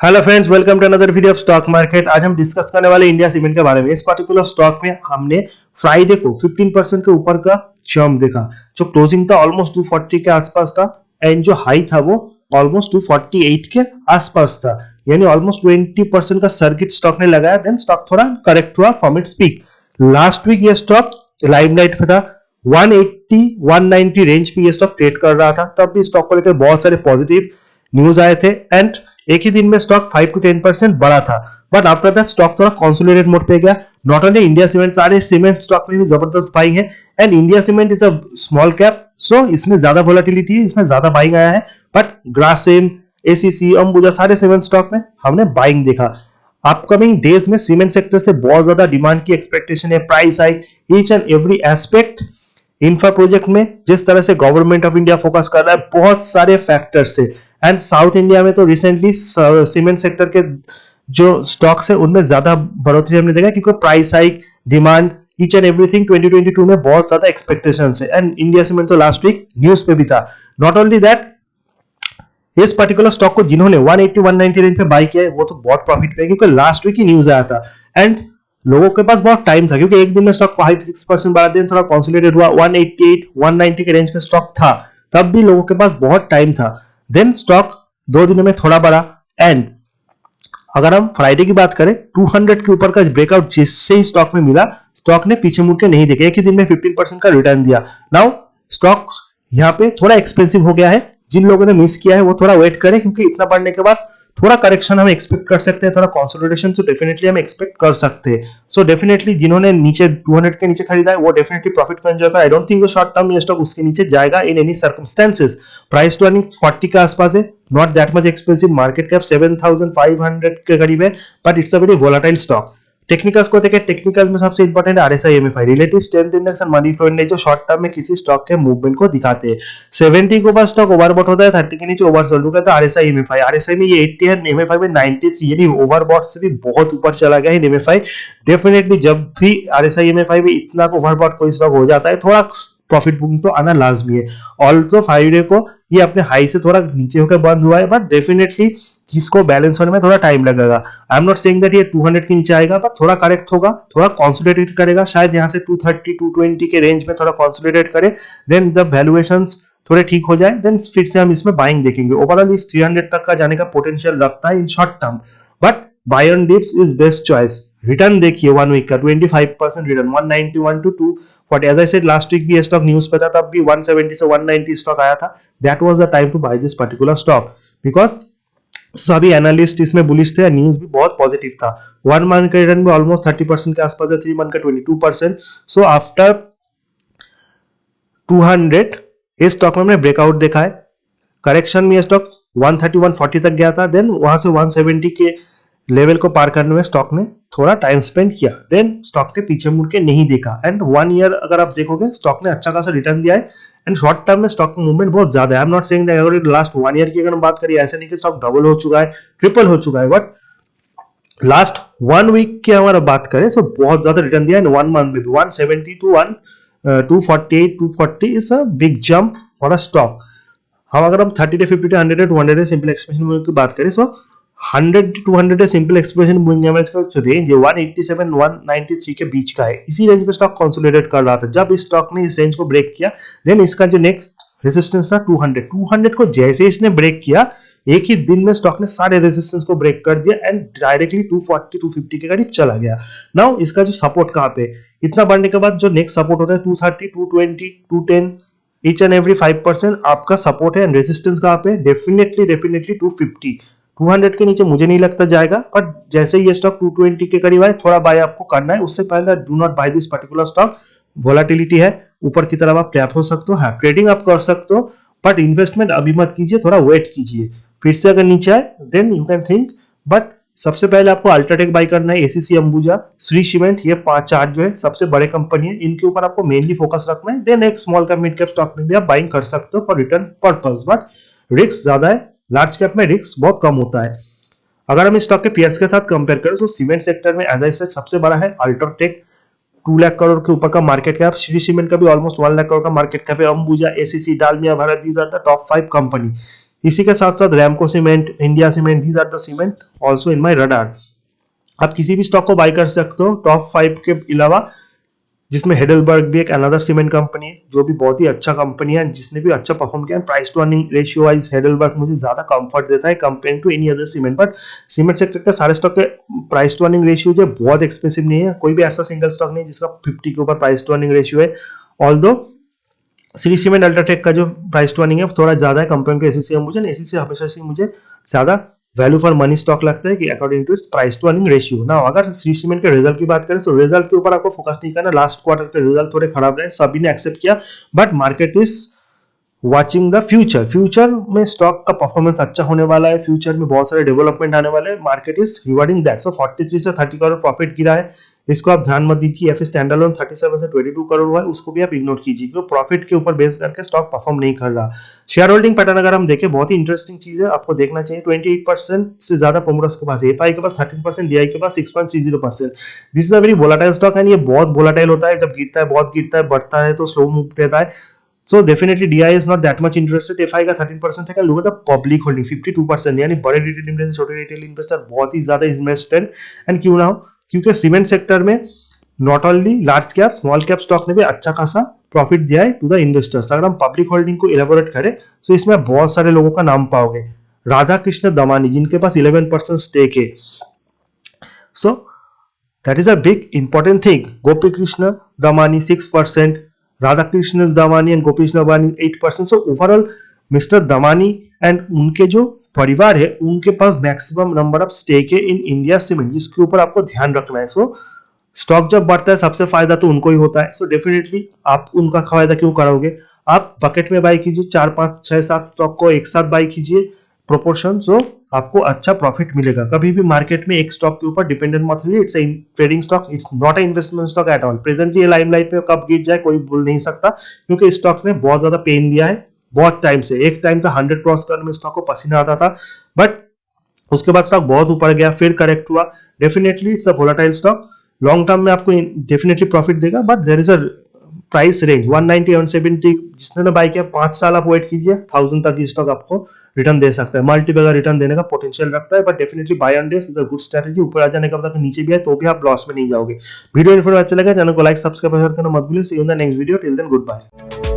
Hello friends, welcome to another video of stock market. आज हम discuss करने वाले इंडिया सीमेंट के बारे में। इस पर्टिकुलर स्टॉक में हमने फ्राइडे को 15% के ऊपर का जंप देखा। जो क्लोजिंग था ऑलमोस्ट 240 के आसपास था एंड जो हाई था वो ऑलमोस्ट 248 के आसपास था, यानी ऑलमोस्ट 20% का सर्किट स्टॉक ने लगाया। देन स्टॉक थोड़ा करेक्ट हुआ from its peak. Last week ये स्टॉक लाइमलाइट पे था, 180 190 रेंज पे ये स्टॉक ट्रेड कर रहा था। तब भी स्टॉक को लेकर बहुत सारे पॉजिटिव न्यूज आए थे एंड एक ही दिन में स्टॉक 5 to 10% बढ़ा था। बट आफ्टर दैट स्टॉक थोड़ा कंसोलिडेट मोड पे गया। नॉट ओनली इंडिया सीमेंट, सारे सीमेंट स्टॉक में भी जबरदस्त बाइंग है and India Cement is a small cap, so इसमें ज्यादा वोलेटिलिटी है, इसमें ज्यादा बाइंग आया है। बट ग्रासिम, एसीसी, अंबुजा सारे सीमेंट स्टॉक में हमने बाइंग देखा। अपकमिंग डेज में सीमेंट सेक्टर से बहुत ज्यादा डिमांड की एक्सपेक्टेशन है। Price hike, each and every aspect infra project में जिस तरह से गवर्नमेंट ऑफ इंडिया फोकस कर रहा है, बहुत सारे फैक्टर्स से। एंड साउथ इंडिया में तो रिसेंटली सीमेंट सेक्टर के जो स्टॉक्स है उनमें ज्यादा बढ़ोतरी हमने देखा, क्योंकि price hike, demand, each and everything 2022 में बहुत ज्यादा एक्सपेक्टेशंस है। एंड इंडिया सीमेंट तो लास्ट वीक न्यूज पे भी था। नॉट ओनली दैट, इस पर्टिकुलर स्टॉक को जिन्होंने 180 190 रेंज पे बाय किया है वो तो बहुत प्रॉफिट पे, क्योंकि लास्ट वीक ही न्यूज आया था एंड लोगों के पास बहुत टाइम था, क्योंकि एक दिन में स्टॉक 5-6% बढ़ा, दिन थोड़ा कंसोलिडेट हुआ, 188 190 के रेंज पे स्टॉक था। तब भी लोगों के पास बहुत टाइम था। देन स्टॉक 2 दिनों में थोड़ा बढ़ा एंड अगर हम फ्राइडे की बात करें, 200 के ऊपर का ब्रेकआउट जिससे ही स्टॉक में मिला, स्टॉक ने पीछे मुड़ के नहीं देखा, एक ही दिन में 15% का रिटर्न दिया। नाउ स्टॉक यहाँ पे थोड़ा एक्सपेंसिव हो गया है। जिन लोगों ने मिस किया है वो थोड़ा वेट करें, क्योंकि इतना बढ़ने के बाद थोड़ा करेक्शन हम एक्सपेक्ट कर सकते हैं, थोड़ा कंसोलिडेशन तो डेफिनेटली हम एक्सपेक्ट कर सकते हैं। सो डेफिनेटली जिन्होंने नीचे 200 के नीचे खरीदा है वो डेफिनेटली प्रॉफिट को एंजॉय कर। I don't think short term ये स्टॉक उसके नीचे जाएगा in any circumstances. Price to earning 40 के आसपास है, not that much expensive, market cap 7500 के करीब है, but it's a very volatile stock. Technicals को देखें, टेक्निकल में सबसे important RSI MFI, relative strength index and money flow index, जो शॉर्ट टर्म में किसी स्टॉक के मूवमेंट को दिखाते हैं। 70 के ऊपर स्टॉक ओवरबॉट होता है, 30 के नीचे ओवरसोल्ड होता है। आरएसआई एमएफआई, आरएसआई में ये 80 है, एमएफआई में 93, यानी ओवरबॉट से भी बहुत ऊपर चला गया है एमएफआई। डेफिनेटली जब भी आरएसआई एमएफआई में इतना ओवरबॉट कोई स्टॉक हो जाता है, थोड़ा प्रॉफिट बुकिंग तो आना लाजमी है। ऑल्सो फ्राइडे को ये अपने हाई से थोड़ा नीचे होकर बंद हुआ है, बट डेफिनेटली जिसको बैलेंस होने में थोड़ा टाइम लगेगा। I am not saying that ये 200 के नीचे आएगा, पर थोड़ा करेक्ट होगा, थोड़ा कंसोलिडेट करेगा, शायद यहाँ से 230 220 के रेंज में थोड़ा कंसोलिडेट करे। देन जब वैल्यूएशंस थोड़े ठीक हो जाए, देन फिर से हम इसमें बाइंग देखेंगे। ओवरऑल इस 300 तक का जाने का पोटेंशियल रखता है in short term, but buy on dips is best choice. Return देखिए 1 वीक का 25% return, 191 to 240। As I said last week भी ये स्टॉक न्यूज पे था, तब भी 170 से 190 स्टॉक आया था। That was the time to buy this particular stock, because सभी एनालिस्ट इसमें बुलिश थे, न्यूज भी बहुत पॉजिटिव था। 1 मंथ का रिटर्न भी ऑलमोस्ट 30% के आसपास है, 3 मंथ का 22%। सो आफ्टर 200 इस स्टॉक में हमने ब्रेकआउट देखा है। करेक्शन में स्टॉक 130 140 तक गया था, देन वहां से 170 के लेवल को पार करने में स्टॉक ने थोड़ा टाइम स्पेंड किया। देन स्टॉक ने पीछे मुड़ के नहीं देखा एंड 1 ईयर अगर आप देखोगे स्टॉक ने अच्छा खासा रिटर्न दिया है एंड शॉर्ट टर्म में स्टॉक का मूवमेंट बहुत ज्यादा है। I am not saying that अगर लास्ट 1 ईयर की अगर हम बात करें, ऐसा नहीं कि स्टॉक डबल हो चुका है, ट्रिपल हो चुका है, बट लास्ट 1 वीक की हमारा बात करें तो बहुत ज्यादा रिटर्न दिया है। 1 मंथ में 170 to 248 240 is a big jump for a stock. हम अगर हम 30 to 50 to 100 to 200 simple expression moving की बात करें, सो 100 to 200 simple expression moving average का जो रेंज है 187 193 के बीच का है। इसी रेंज पे स्टॉक कंसोलिडेट कर रहा था। जब इस स्टॉक ने इस रेंज को ब्रेक किया, देन इसका जो नेक्स्ट रेजिस्टेंस था 200 को जैसे इसने ब्रेक किया, एक ही दिन में स्टॉक ने सारे रेजिस्टेंस को ब्रेक कर दिया एंड डायरेक्टली 240 250 के करीब चला गया। नाउ इसका जो सपोर्ट कहां पे, इतना बढ़ने के बाद जो नेक्स्ट सपोर्ट होता है 230 220 210, ईच एंड एवरी 5% आपका सपोर्ट है एंड रेजिस्टेंस कहां पे, डेफिनेटली 250। 200 के नीचे मुझे नहीं लगता जाएगा, बट जैसे ये स्टॉक 220 के करीब आए, थोड़ा बाय आपको करना है। उससे पहले do not buy this particular stock. Volatility है, ऊपर की तरफ आप टैप हो सकते हो, हाँ ट्रेडिंग आप कर सकते हो, बट इन्वेस्टमेंट अभी मत कीजिए, थोड़ा वेट कीजिए। फिर से अगर नीचे आए then you can think, but सबसे पहले आपको अल्ट्राटेक बाय करना है, एसीसी, अंबुजा, श्री सीमेंट, ये 5 जो है सबसे बड़े कंपनी है, इनके ऊपर आपको मेनली फोकस रखना है। देन एक small cap mid cap stock में भी आप बाइंग कर सकते हो for return purpose, but risk ज्यादा है, लार्ज कैप में रिस्क बहुत कम होता है। अगर हम इस स्टॉक के पीयर्स के साथ कंपेयर करें तो सीमेंट सेक्टर में एज आई सेड सबसे बड़ा है अल्ट्राटेक, 2 लाख करोड़ के ऊपर का मार्केट कैप। श्री सीमेंट का भी ऑलमोस्ट 1 लाख करोड़ का मार्केट कैप है। Ambuja, ACC, Dalmia Bharat, these are the top 5 company. इसी के साथ साथ Ramco cement, India cement, these are the cement also in my radar. आप किसी भी स्टॉक को बाय कर सकते हो टॉप 5 के अलावा, जिसमें हेडलबर्ग भी एक अनदर सीमेंट कंपनी है जो भी बहुत ही अच्छा कंपनी है, जिसने भी अच्छा परफॉर्म किया। Price to earning ratio wise Heidelberg मुझे ज्यादा कंफर्ट देता है compare to any other cement. But cement sector के सारे स्टॉक के प्राइस टू अर्निंग रेशियो जो बहुत एक्सपेंसिव नहीं है, कोई भी ऐसा सिंगल स्टॉक नहीं जिसका 50 के ऊपर प्राइस टू अर्निंग रेशियो है। ऑल्दो श्री सीमेंट अल्ट्राटेक का जो प्राइस टू अर्निंग है थोड़ा ज्यादा है compare to ACC Ambuja. ACC हमेशा से मुझे ज्यादा वैल्यू फॉर मनी स्टॉक लगता है कि according to its price to earning ratio. ना अगर श्री सीमेंट के रिजल्ट की बात करें तो रिजल्ट के ऊपर आपको फोकस नहीं करना। लास्ट क्वार्टर के रिजल्ट थोड़े खराब रहे, सभी ने एक्सेप्ट किया, but market is watching the future. Future में स्टॉक का परफॉर्मेंस अच्छा होने वाला है, फ्यूचर में बहुत सारे डेवलपमेंट आने वाले हैं, मार्केट इज रिवार्डिंग दैट। सो 43 से 30 करोड़ प्रॉफिट गिरा है, इसको आप ध्यान मत दीजिए। एफ स्टैंडअलोन 37 से 22 करोड़ हुआ है, उसको भी आप इग्नोर कीजिए क्योंकि प्रॉफिट के ऊपर बेस करके स्टॉक परफॉर्म नहीं कर रहा। शेयर होल्डिंग पैटर्न अगर हम देखें, बहुत ही इंटरेस्टिंग चीज है, आपको देखना चाहिए। 28% से ज्यादा प्रोमोटर्स के पास, एफआई के पास 13%, डीआई के पास 6.30%। This is a very volatile stock and ये बहुत वोलाटाइल होता है, जब गिरता है बहुत गिरता है, बढ़ता है तो स्लो मूव देता है। So definitely DI is not that much interested. FI का 13% है, look at the public holding 52%, यानी बड़े रिटेल इन्वेस्टर, छोटे रिटेल इन्वेस्टर बहुत ही ज्यादा इन्वेस्टेड। एंड क्यों ना हो, क्योंकि सीमेंट सेक्टर में not only large cap small cap stock ने भी अच्छा खासा प्रॉफिट दिया है टू द इन्वेस्टर्स। अगर हम पब्लिक होल्डिंग को इलेबोरेट करें तो इसमें बहुत सारे लोगों का नाम पाओगे। राधा कृष्ण दमानी जिनके पास 11% स्टेक है, so that is a big important thing. Gopi Krishna Damani 6%, Radhakrishnan Damani and Gopesh Damani 8%. So overall, Mr. Damani and उनके जो परिवार है उनके पास मैक्सिमम नंबर ऑफ स्टेक है इन इंडिया सीमेंट, जिसके ऊपर आपको ध्यान रखना है। सो स्टॉक जब बढ़ता है सबसे फायदा तो उनको ही होता है। सो डेफिनेटली आप उनका फायदा क्यों कराओगे, आप बकेट में बाई कीजिए, 4 5 6 7 स्टॉक को एक साथ बाई कीजिए प्रोपोर्शन, सो आपको अच्छा प्रॉफिट मिलेगा। कभी भी मार्केट में एक स्टॉक के ऊपर डिपेंडेंट मत होइए। It's trading stock, it's not a investment stock at all. Presently ये लाइमलाइट पे कब गिर जाए कोई बोल नहीं सकता, क्योंकि इस स्टॉक ने बहुत ज्यादा पेन दिया है बहुत टाइम से। एक टाइम था 100 क्रॉस करने में स्टॉक को पसीना आता था, बट उसके बाद स्टॉक बहुत ऊपर गया, फिर करेक्ट हुआ। Definitely it's a volatile stock, long term में आपको डेफिनेटली प्रॉफिट देगा, but there is a price range 190 170। जिसने बाय किया 5 साल आप वेट कीजिए, 1000 तक स्टॉक आपको रिटर्न दे सकता है, मल्टीपल रिटर्न देने का पोटेंशियल रखता है। But definitely buy on days is a good strategy. ऊपर आ जाने का मतलब नीचे भी है तो भी आप लॉस में नहीं जाओगे। वीडियो इन्फॉर्मेटिव अच्छा लगा, चैनल को लाइक सब्सक्राइब करना मत भूलिए। See you in the next video, till then good bye.